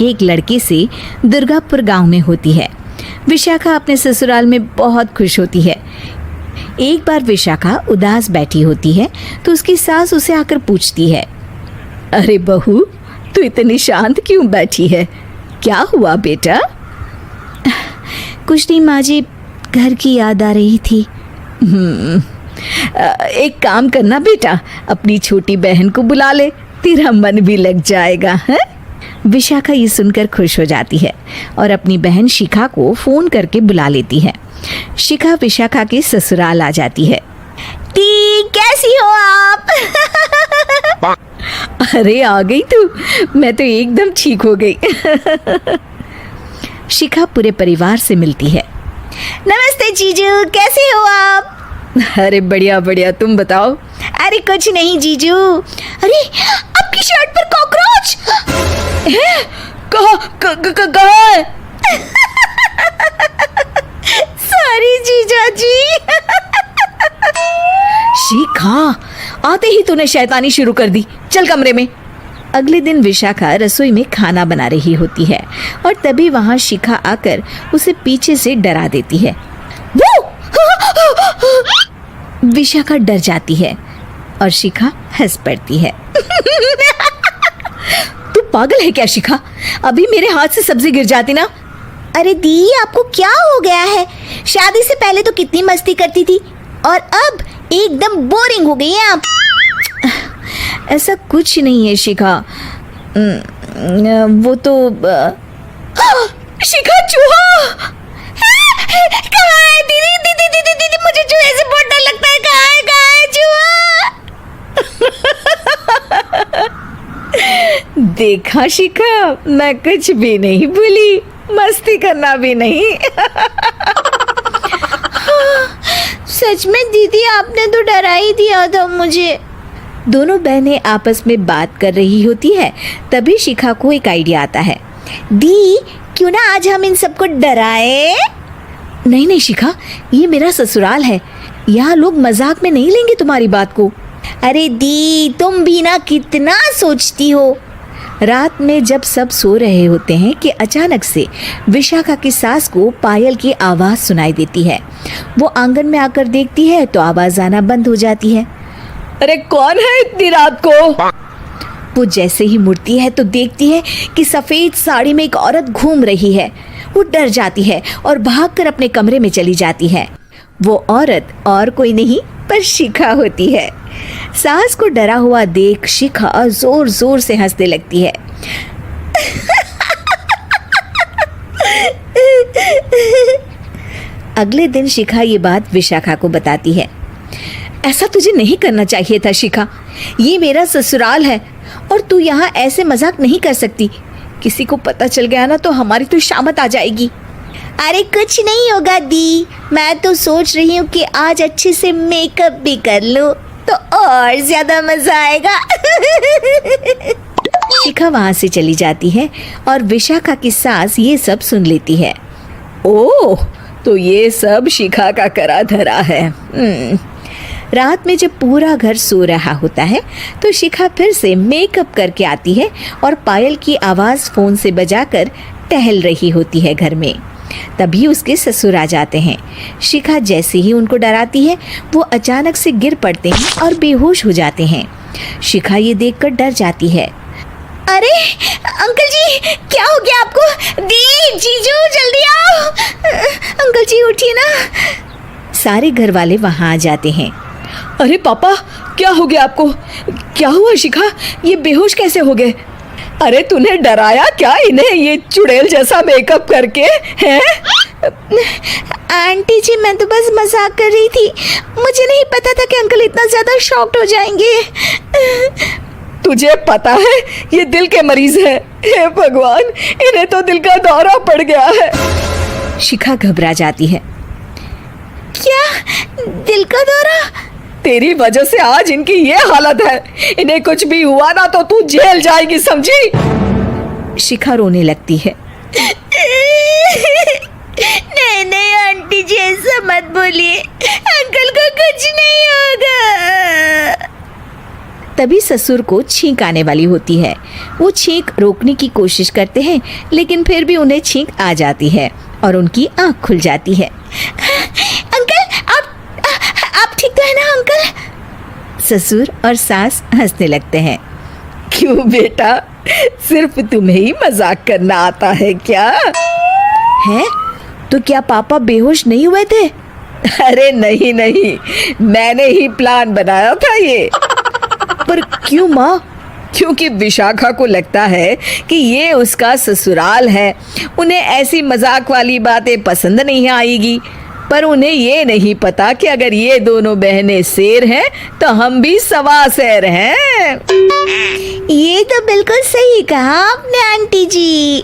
के एक लड़के से दुर्गापुर गांव में होती है। विशाखा अपने ससुराल में बहुत खुश होती है। एक बार विशाखा उदास बैठी होती है तो उसकी सास उसे आकर पूछती है, अरे बहू, तू इतनी शांत क्यों बैठी है? क्या हुआ बेटा? कुछ नहीं माँ जी, घर की याद आ रही थी। एक काम करना बेटा, अपनी छोटी बहन को बुला ले, तेरा मन भी लग जाएगा है? विशाखा ये सुनकर खुश हो जाती है और अपनी बहन शिखा को फोन करके बुला लेती है। शिखा विशाखा के ससुराल आ जाती है। टी, कैसी हो आप? अरे आ गई तू, मैं तो एकदम ठीक हो गई। शिखा पूरे परिवार से मिलती है। नमस्ते जीजू, कैसे हो आप? अरे बढ़िया बढ़िया, तुम बताओ। अरे कुछ नहीं जीजू। अरे आपकी शर्ट पर कॉकरोच है? कहाँ है? सॉरी जीजा जी। शिखा, आते ही तूने शैतानी शुरू कर दी, चल कमरे में। अगले दिन विशाखा रसोई में खाना बना रही होती है और तभी वहां शिखा आकर उसे पीछे से डरा देती है। विशाखा डर जाती है और शिखा हंस पड़ती है। तू पागल है क्या शिखा? अभी मेरे हाथ से सब्जी गिर जाती ना। अरे दी, आपको क्या हो गया है? शादी से पहले तो कितनी मस्ती करती थी और अब एकदम बोरिंग हो गई हैं आप। ऐसा कुछ नहीं है शिखा, वो तो शिखा, चूहा कहाँ है? दीदी दीदी दीदी दीदी, मुझे चूहे से बहुत डर लगता है। कहाँ है चूहा? देखा शिखा, मैं कुछ भी नहीं भूली, मस्ती करना भी नहीं। सच में दीदी, आपने तो डरा ही दिया था मुझे। दोनों बहनें आपस में बात कर रही होती है। तभी शिखा को एक आइडिया आता है। दी, क्यों ना आज हम इन सबको डराए? नहीं नहीं शिखा, ये मेरा ससुराल है, यहाँ लोग मजाक में नहीं लेंगे तुम्हारी बात को। अरे दी, तुम भी ना कितना सोचती हो। रात में जब सब सो रहे होते हैं कि अचानक से विशाखा की सास को पायल की आवाज सुनाई देती है। वो आंगन में आकर देखती है तो आवाज आना बंद हो जाती है। अरे कौन है इतनी रात को? वो जैसे ही मुड़ती है तो देखती है कि सफेद साड़ी में एक औरत घूम रही है। वो डर जाती है और भागकर अपने कमरे में चली जाती है। वो औरत और कोई नहीं पर शिखा होती है। सास को डरा हुआ देख शिखा जोर जोर से हंसने लगती है। अगले दिन शिखा ये बात विशाखा को बताती है। ऐसा तुझे नहीं करना चाहिए था शिखा, ये मेरा ससुराल है और तू यहाँ ऐसे मजाक नहीं कर सकती। किसी को पता चल गया ना तो हमारी तो शामत आ जाएगी। अरे कुछ नहीं होगा दी, मैं तो सोच रही हूँ कि आज अच्छे से मेकअप भी कर लूँ तो और ज्यादा मजा आएगा। शिखा वहां से चली जाती है और विशाखा की सास ये सब सुन लेती है। ओह, तो ये सब शिखा का करा धरा है। रात में जब पूरा घर सो रहा होता है तो शिखा फिर से मेकअप करके आती है और पायल की आवाज फोन से बजाकर टहल रही होती है घर में। तभी उसके ससुर आ जाते हैं। शिखा जैसे ही उनको डराती है वो अचानक से गिर पड़ते हैं और बेहोश हो जाते हैं। शिखा ये देखकर डर जाती है। अरे अंकल जी, क्या हो गया आपको? दी, जीजू, जल्दी आओ। अंकल जी उठिए ना। सारे घर वाले वहां आ जाते हैं। अरे पापा, क्या हो गया आपको? क्या हुआ शिखा, ये बेहोश कैसे हो गए? अरे तूने डराया क्या इन्हें ये चुड़ैल जैसा मेकअप करके हैं? आंटी जी, मैं तो बस मजाक कर रही थी, मुझे नहीं पता था कि अंकल इतना ज्यादा शॉक्ड हो जाएंगे। तुझे पता है ये दिल के मरीज है। हे भगवान, इन्हें तो दिल का दौरा पड़ गया है। शिखा घबरा जाती है। क्या दिल का दौरा? तेरी वजह से आज इनकी ये हालत है। इन्हें कुछ भी हुआ ना तो तू जेल जाएगी, समझी? शिखा रोने लगती है। नहीं नहीं आंटी जी, ऐसा मत बोलिए, अंकल को कुछ नहीं होगा। तभी ससुर को छींक आने वाली होती है। वो छींक रोकने की कोशिश करते हैं, लेकिन फिर भी उन्हें छींक आ जाती है और उनकी आंख खुल जाती है। अंकल, आप ठीक तो है ना अंकल? ससुर और सास हंसने लगते हैं। क्यों बेटा, सिर्फ तुम्हें ही मजाक करना आता है क्या? है तो क्या पापा बेहोश नहीं हुए थे? अरे नहीं नहीं, मैंने ही प्लान बनाया था ये। पर क्यों माँ? क्योंकि विशाखा को लगता है कि ये उसका ससुराल है, उन्हें ऐसी मजाक वाली बातें पसंद नहीं आएगी। पर उन्हें ये नहीं पता कि अगर ये दोनों बहनें शेर हैं तो हम भी सवा शेर हैं। ये तो बिल्कुल सही कहा आपने आंटी जी।